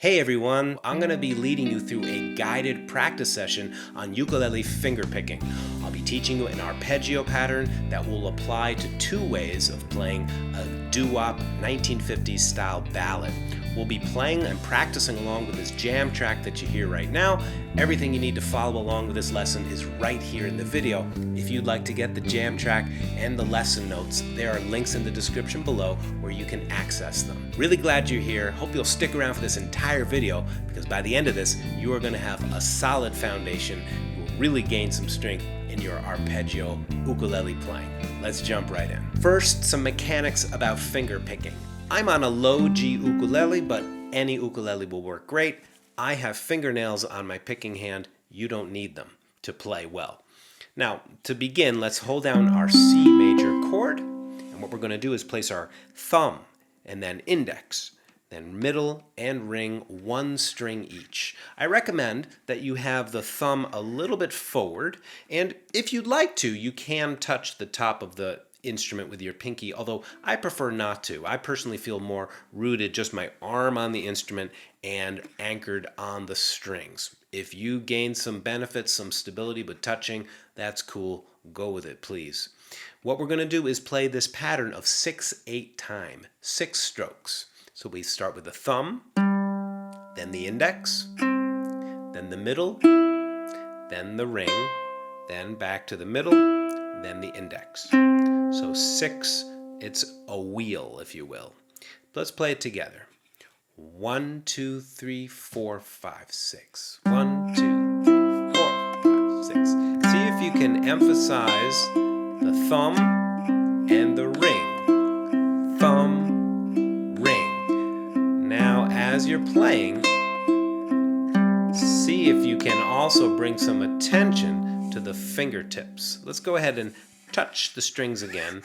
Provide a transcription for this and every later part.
Hey everyone, I'm going to be leading you through a guided practice session on ukulele fingerpicking. I'll be teaching you an arpeggio pattern that will apply to two ways of playing a Doo Wop 1950s style ballad. We'll be playing and practicing along with this jam track that you hear right now. Everything you need to follow along with this lesson is right here in the video. If you'd like to get the jam track and the lesson notes, there are links in the description below where you can access them. Really glad you're here. Hope you'll stick around for this entire video because by the end of this, you are going to have a solid foundation. You will really gain some strength in your arpeggio ukulele playing. Let's jump right in. First, some mechanics about finger picking. I'm on a low G ukulele, but any ukulele will work great. I have fingernails on my picking hand. You don't need them to play well. Now, to begin, let's hold down our C major chord. And what we're going to do is place our thumb and then index, then middle and ring, one string each. I recommend that you have the thumb a little bit forward, and if you'd like to, you can touch the top of the instrument with your pinky, although I prefer not to. I personally feel more rooted, just my arm on the instrument and anchored on the strings. If you gain some benefits, some stability with touching, that's cool. Go with it, please. What we're going to do is play this pattern of 6/8 time, 6 strokes. So we start with the thumb, then the index, then the middle, then the ring, then back to the middle, then the index. So 6, it's a wheel, if you will. Let's play it together. 1, 2, 3, 4, 5, 6. 1, 2, 3, 4, 5, 6. See if you can emphasize the thumb and the ring. Thumb, ring. Now, as you're playing, see if you can also bring some attention to the fingertips. Let's go ahead and touch the strings again,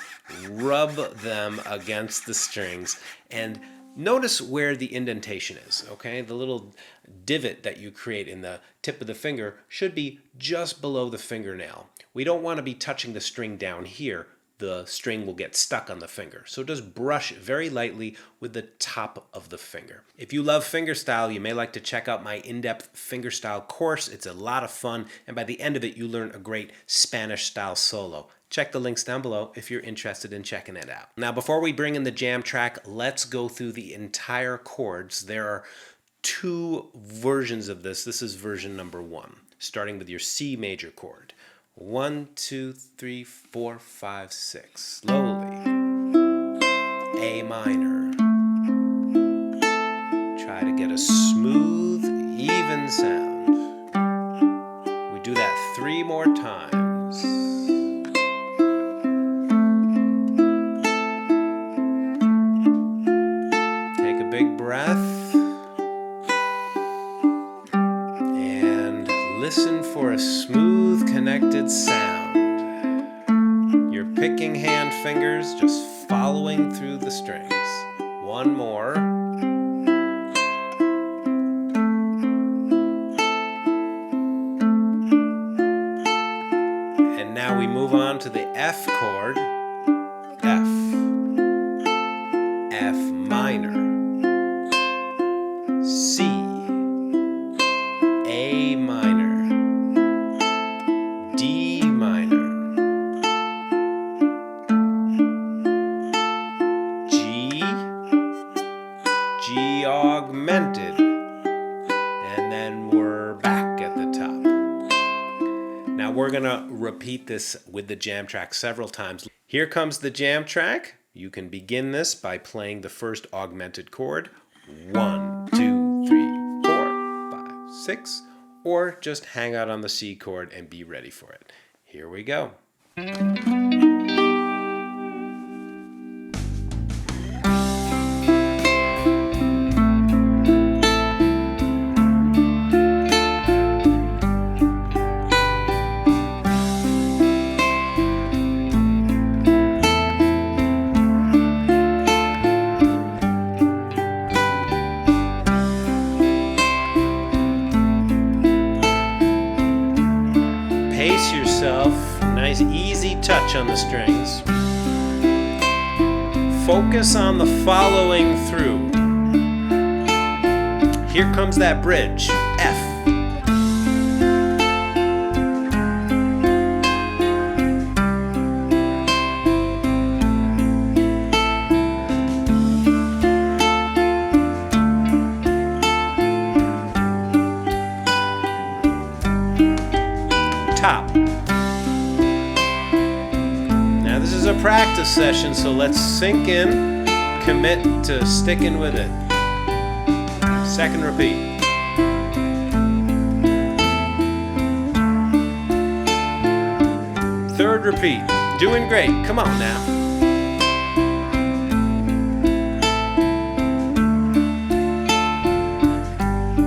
rub them against the strings, and notice where the indentation is, okay? The little divot that you create in the tip of the finger should be just below the fingernail. We don't want to be touching the string down here. The string will get stuck on the finger. So just brush very lightly with the top of the finger. If you love fingerstyle, you may like to check out my in-depth fingerstyle course. It's a lot of fun, and by the end of it, you learn a great Spanish-style solo. Check the links down below if you're interested in checking it out. Now, before we bring in the jam track, let's go through the entire chords. There are 2 versions of this. This is version number 1, starting with your C major chord. 1, 2, 3, 4, 5, 6. Slowly. A minor. Try to get a smooth, even sound. We do that 3 more times. Take a big breath. And listen for a smooth, connected sound. Your picking hand fingers just following through the strings. 1 more. And now we move on to the F chord. F. F minor. C. A minor. D minor, G augmented, and then we're back at the top. Now we're going to repeat this with the jam track several times. Here comes the jam track. You can begin this by playing the first augmented chord, 1, 2, 3, 4, 5, 6, or just hang out on the C chord and be ready for it. Here we go. Pace yourself, nice easy touch on the strings. Focus on the following through. Here comes that bridge, F. Top. Now this is a practice session, so let's sink in, commit to sticking with it. Second repeat. Third repeat. Doing great. Come on now.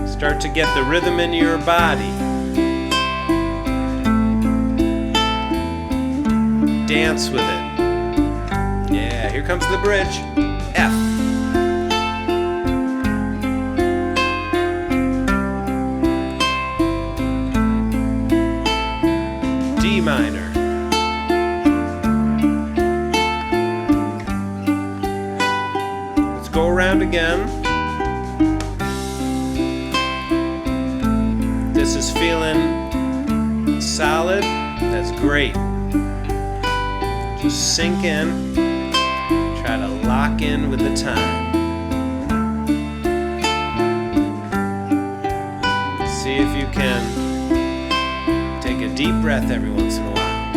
Start to get the rhythm in your body. Dance with it. Yeah, here comes the bridge. F. D minor. Let's go around again. This is feeling solid. That's great. Just sink in, try to lock in with the time. See if you can take a deep breath every once in a while.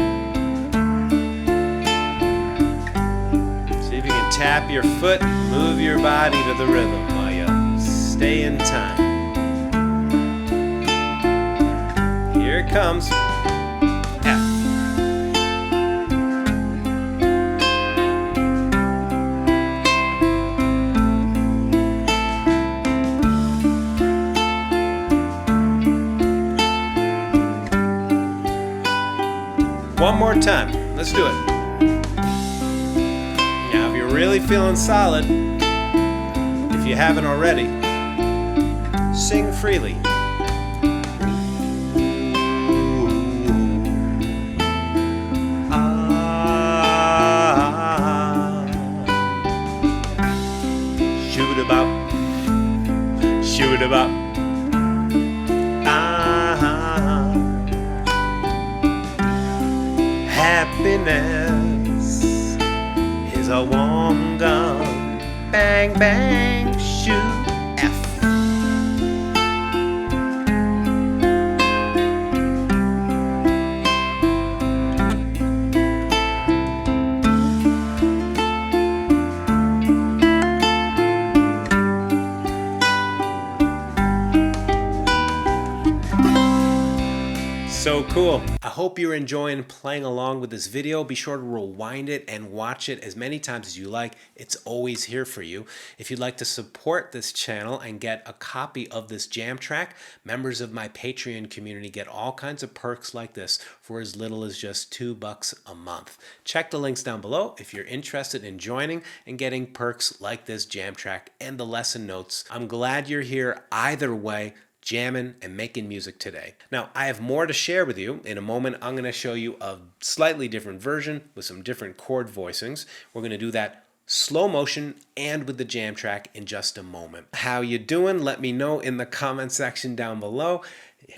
See if you can tap your foot, move your body to the rhythm while you stay in time. Here it comes. One more time. Let's do it. Now, if you're really feeling solid, if you haven't already, sing freely. Shoot-a-bop, shoot-a-bop. Happiness is a warm gun. Bang, bang, shoot, F. So cool. I hope you're enjoying playing along with this video. Be sure to rewind it and watch it as many times as you like. It's always here for you. If you'd like to support this channel and get a copy of this jam track, members of my Patreon community get all kinds of perks like this for as little as just $2 a month. Check the links down below if you're interested in joining and getting perks like this jam track and the lesson notes. I'm glad you're here either way, jamming and making music today. Now, I have more to share with you. In a moment, I'm going to show you a slightly different version with some different chord voicings. We're going to do that slow motion and with the jam track in just a moment. How you doing? Let me know in the comment section down below.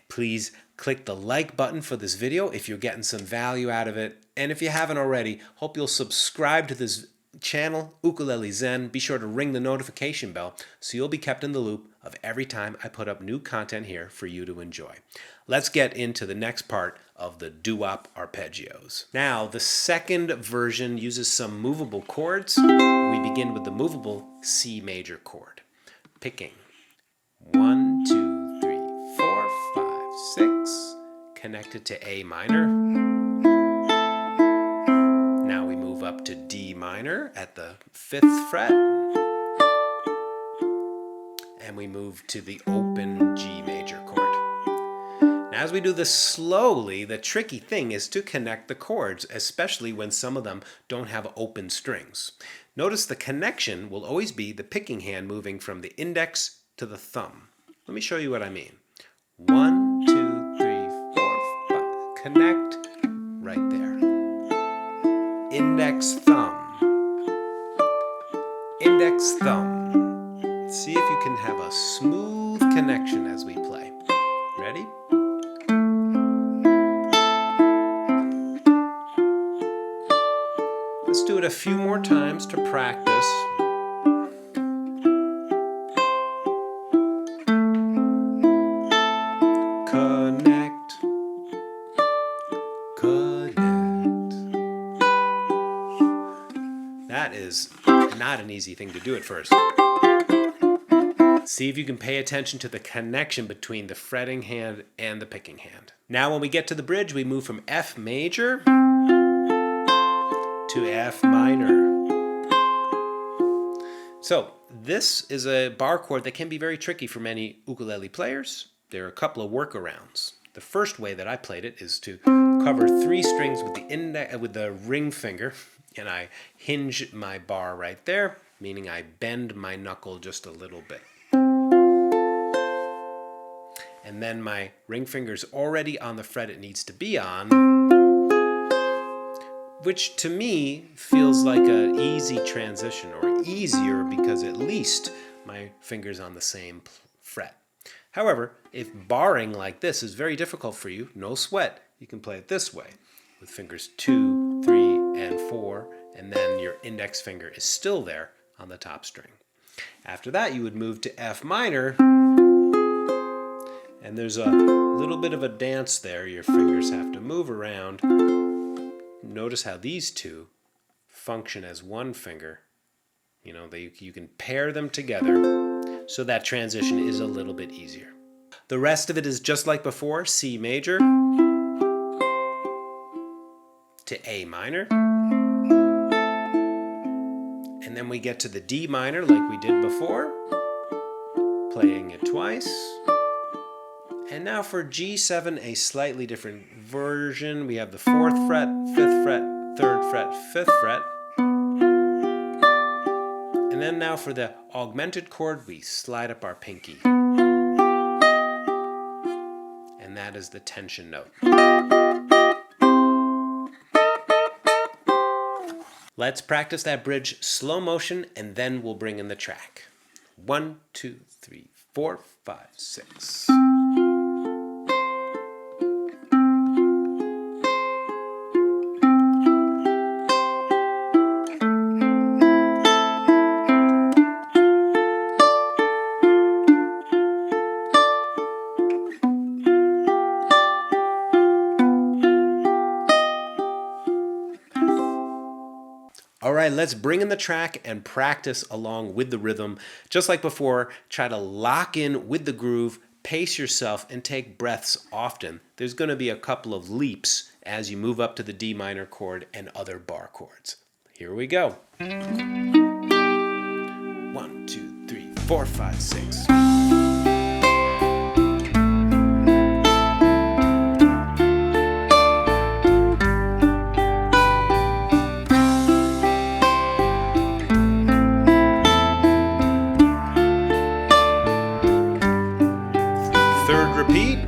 Please click the like button for this video if you're getting some value out of it. And if you haven't already, hope you'll subscribe to this channel, Ukulele Zen. Be sure to ring the notification bell so you'll be kept in the loop of every time I put up new content here for you to enjoy. Let's get into the next part of the Doo Wop arpeggios. Now, the second version uses some movable chords. We begin with the movable C major chord. Picking. 1, 2, 3, 4, 5, 6. Connected to A minor. Now we move up to D minor at the 5th fret. And we move to the open G major chord. Now, as we do this slowly, the tricky thing is to connect the chords, especially when some of them don't have open strings. Notice the connection will always be the picking hand moving from the index to the thumb. Let me show you what I mean. 1, 2, 3, 4, 5. Connect right there. Index, thumb. Index, thumb. See if you can have a smooth connection as we play. Ready? Let's do it a few more times to practice. Connect. Connect. That is not an easy thing to do at first. See if you can pay attention to the connection between the fretting hand and the picking hand. Now when we get to the bridge, we move from F major to F minor. So this is a bar chord that can be very tricky for many ukulele players. There are a couple of workarounds. The first way that I played it is to cover 3 strings with the ring finger, and I hinge my bar right there, meaning I bend my knuckle just a little bit. And then my ring finger's already on the fret it needs to be on, which to me feels like an easy transition, or easier because at least my finger's on the same fret. However, if barring like this is very difficult for you, no sweat, you can play it this way, with fingers 2, 3, and 4, and then your index finger is still there on the top string. After that, you would move to F minor, and there's a little bit of a dance there. Your fingers have to move around. Notice how these two function as one finger. You know, you can pair them together, so that transition is a little bit easier. The rest of it is just like before, C major to A minor. And then we get to the D minor like we did before, playing it twice. And now for G7, a slightly different version. We have the 4th fret, 5th fret, 3rd fret, 5th fret. And then now for the augmented chord, we slide up our pinky. And that is the tension note. Let's practice that bridge slow motion, and then we'll bring in the track. 1, 2, 3, 4, 5, 6. All right, let's bring in the track and practice along with the rhythm. Just like before, try to lock in with the groove, pace yourself, and take breaths often. There's going to be a couple of leaps as you move up to the D minor chord and other bar chords. Here we go. 1, 2, 3, 4, 5, 6. Repeat.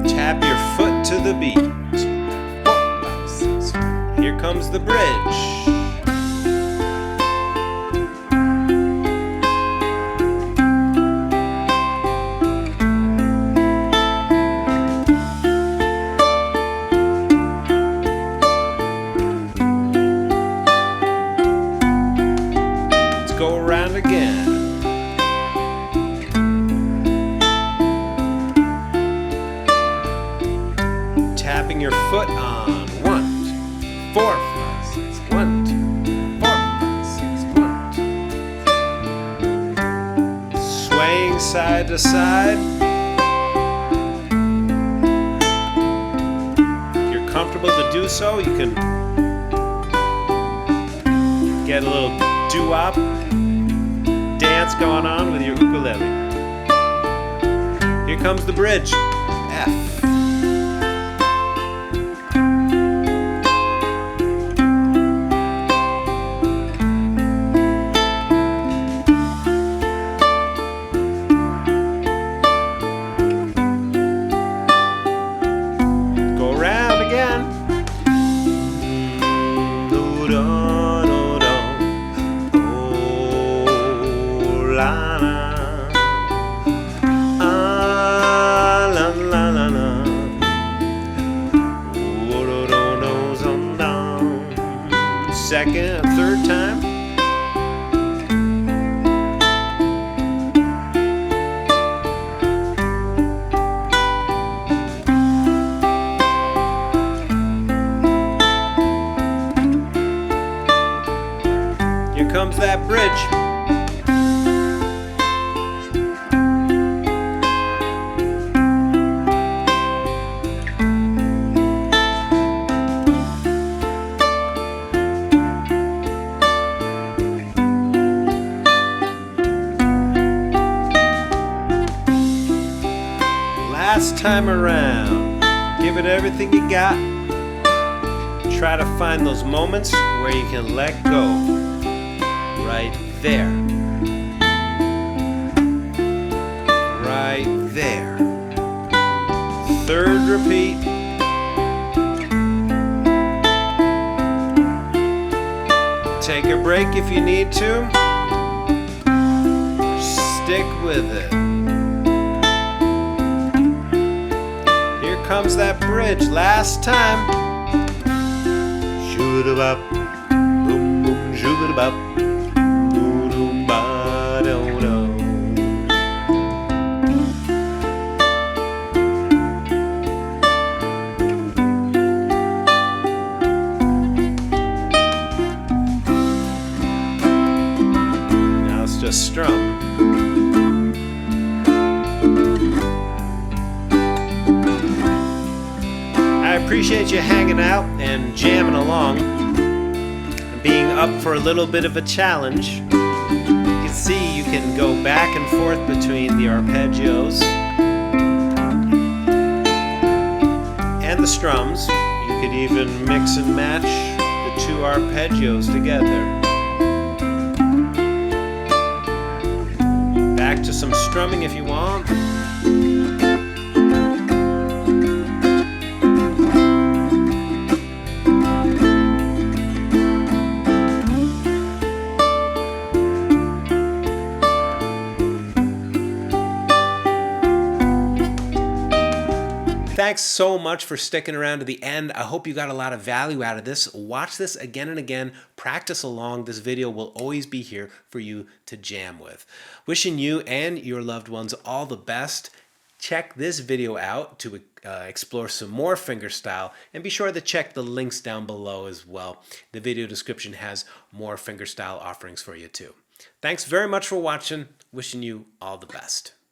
Tap your foot to the beat. 2, 4, 5, 6. Here comes the bridge. Go around again. Tapping your foot on 1, 2, 4, 5, 6. 1, 2, 4, 5, 6. 1, 2. Swaying side to side. If you're comfortable to do so, you can get a little Doo Wop dance going on with your ukulele. Here comes the bridge. F. second, a third time. Here comes that bridge. Last time around, give it everything you got. Try to find those moments where you can let go. Right there. Right there. Third repeat. Take a break if you need to. Stick with it. Comes that bridge, last time. Shoo-da-bop, boom boom, shoo-da-bop, boom-boom-ba-do-do. Now it's just strum. I appreciate you hanging out and jamming along and being up for a little bit of a challenge. You can see you can go back and forth between the arpeggios and the strums. You could even mix and match the two arpeggios together. Back to some strumming if you want. Thanks so much for sticking around to the end. I hope you got a lot of value out of this. Watch this again and again. Practice along. This video will always be here for you to jam with. Wishing you and your loved ones all the best. Check this video out to explore some more fingerstyle, and be sure to check the links down below as well. The video description has more fingerstyle offerings for you too. Thanks very much for watching. Wishing you all the best.